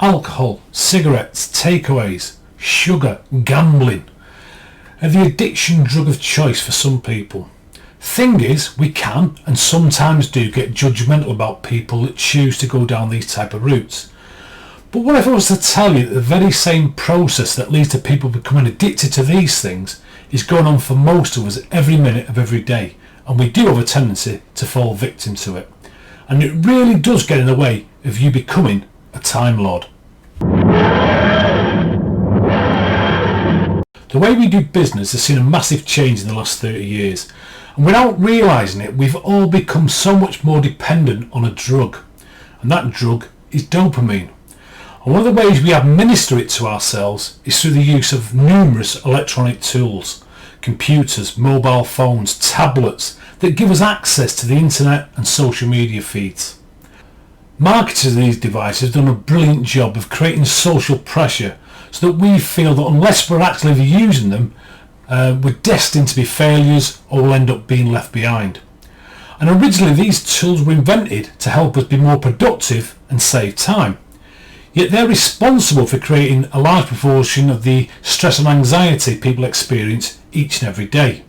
Alcohol, cigarettes, takeaways, sugar, gambling are the addiction drug of choice for some people. Thing is, we can and sometimes do get judgmental about people that choose to go down these type of routes. But what if I was to tell you that the very same process that leads to people becoming addicted to these things is going on for most of us every minute of every day, and we do have a tendency to fall victim to it. And it really does get in the way of you becoming a Time Lord. The way we do business has seen a massive change in the last 30 years, and without realising it, we've all become so much more dependent on a drug, and that drug is dopamine. And one of the ways we administer it to ourselves is through the use of numerous electronic tools, computers, mobile phones, tablets that give us access to the internet and social media feeds. Marketers of these devices have done a brilliant job of creating social pressure so that we feel that unless we're actively using them, we're destined to be failures or will end up being left behind. And originally these tools were invented to help us be more productive and save time. Yet they're responsible for creating a large proportion of the stress and anxiety people experience each and every day.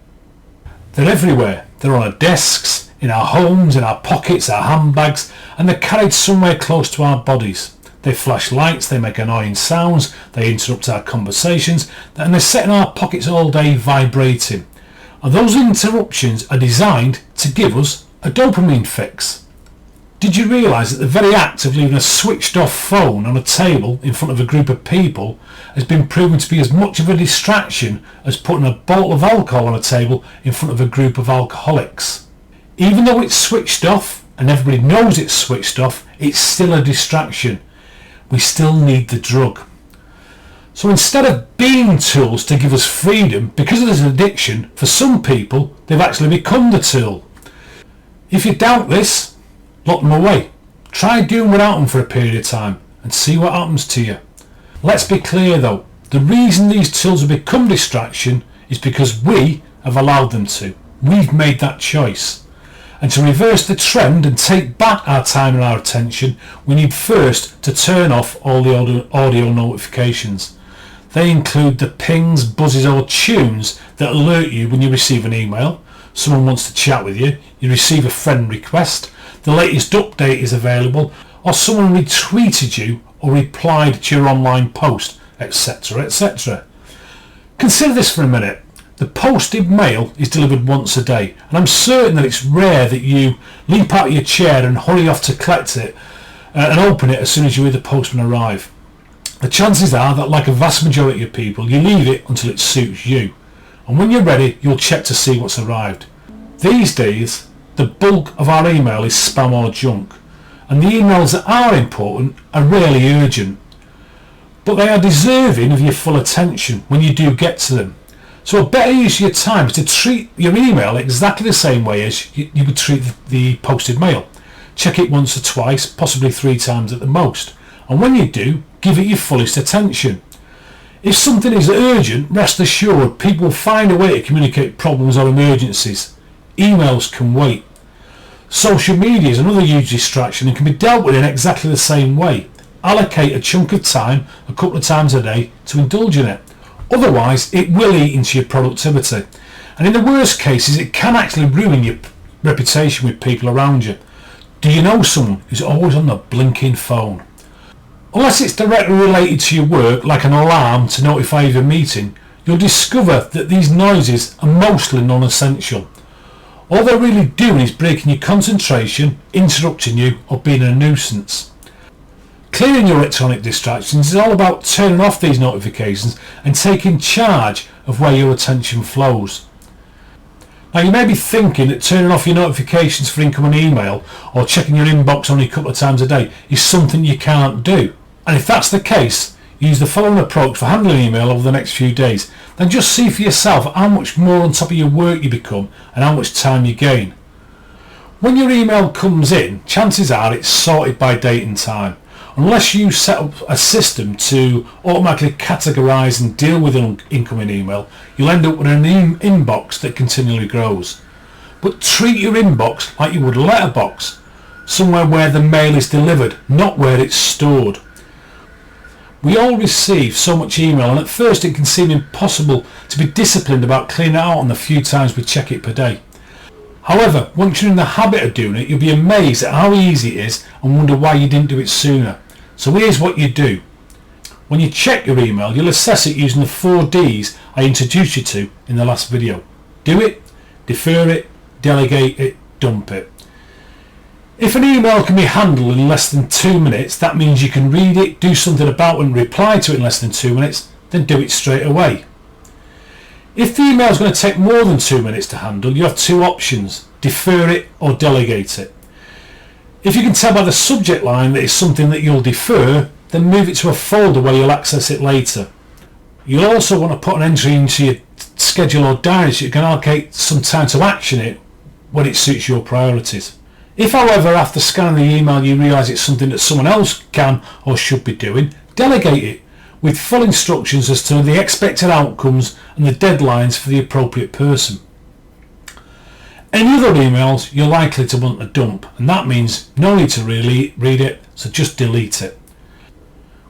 They're everywhere. They're on our desks, in our homes, in our pockets, our handbags, and they're carried somewhere close to our bodies. They flash lights, they make annoying sounds, they interrupt our conversations, and they're set in our pockets all day vibrating. And those interruptions are designed to give us a dopamine fix. Did you realise that the very act of leaving a switched off phone on a table in front of a group of people has been proven to be as much of a distraction as putting a bottle of alcohol on a table in front of a group of alcoholics? Even though it's switched off and everybody knows it's switched off, it's still a distraction. We still need the drug. So instead of being tools to give us freedom, because of this addiction, for some people they've actually become the tool. If you doubt this, lock them away. Try doing without them for a period of time and see what happens to you. Let's be clear though, the reason these tools have become distraction is because we have allowed them to. We've made that choice. And to reverse the trend and take back our time and our attention, we need first to turn off all the audio notifications. They include the pings, buzzes or tunes that alert you when you receive an email, someone wants to chat with you, you receive a friend request, the latest update is available, or someone retweeted you or replied to your online post, etc, etc. Consider this for a minute. The posted mail is delivered once a day, and I'm certain that it's rare that you leap out of your chair and hurry off to collect it and open it as soon as you hear the postman arrive. The chances are that, like a vast majority of people, you leave it until it suits you, and when you're ready you'll check to see what's arrived. These days the bulk of our email is spam or junk, and the emails that are important are rarely urgent, but they are deserving of your full attention when you do get to them. So a better use of your time is to treat your email exactly the same way as you would treat the posted mail. Check it once or twice, possibly 3 times at the most, and when you do, give it your fullest attention. If something is urgent, rest assured people will find a way to communicate problems or emergencies. Emails can wait. Social media is another huge distraction and can be dealt with in exactly the same way. Allocate a chunk of time, a couple of times a day, to indulge in it. Otherwise, it will eat into your productivity. And in the worst cases, it can actually ruin your reputation with people around you. Do you know someone who's always on the blinking phone? Unless it's directly related to your work, like an alarm to notify you of a meeting, you'll discover that these noises are mostly non-essential. All they're really doing is breaking your concentration, interrupting you, or being a nuisance. Clearing your electronic distractions is all about turning off these notifications and taking charge of where your attention flows. Now you may be thinking that turning off your notifications for incoming email or checking your inbox only a couple of times a day is something you can't do. And if that's the case, use the following approach for handling email over the next few days. Then just see for yourself how much more on top of your work you become and how much time you gain. When your email comes in, chances are it's sorted by date and time. Unless you set up a system to automatically categorise and deal with an incoming email, you'll end up with an inbox that continually grows. But treat your inbox like you would a letterbox, somewhere where the mail is delivered, not where it's stored. We all receive so much email, and at first it can seem impossible to be disciplined about cleaning it out on the few times we check it per day. However, once you're in the habit of doing it, you'll be amazed at how easy it is and wonder why you didn't do it sooner. So here's what you do. When you check your email, you'll assess it using the 4 Ds I introduced you to in the last video. Do it, defer it, delegate it, dump it. If an email can be handled in less than 2 minutes, that means you can read it, do something about it and reply to it in less than 2 minutes, then do it straight away. If the email is going to take more than 2 minutes to handle, you have 2 options: defer it or delegate it. If you can tell by the subject line that it's something that you'll defer, then move it to a folder where you'll access it later. You'll also want to put an entry into your schedule or diary so you can allocate some time to action it when it suits your priorities. If, however, after scanning the email you realise it's something that someone else can or should be doing, delegate it with full instructions as to the expected outcomes and the deadlines for the appropriate person. Any other emails you're likely to want to dump, and that means no need to really read it, so just delete it.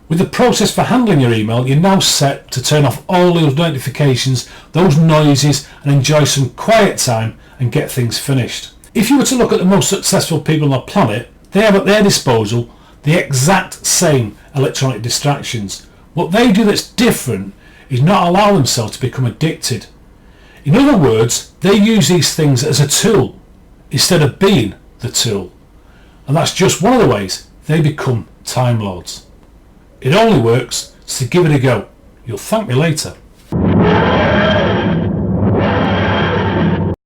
With the process for handling your email, you're now set to turn off all those notifications, those noises, and enjoy some quiet time and get things finished. If you were to look at the most successful people on the planet, they have at their disposal the exact same electronic distractions. What they do that's different is not allow themselves to become addicted. In other words, they use these things as a tool instead of being the tool. And that's just one of the ways they become time lords. It only works, so give it a go. You'll thank me later.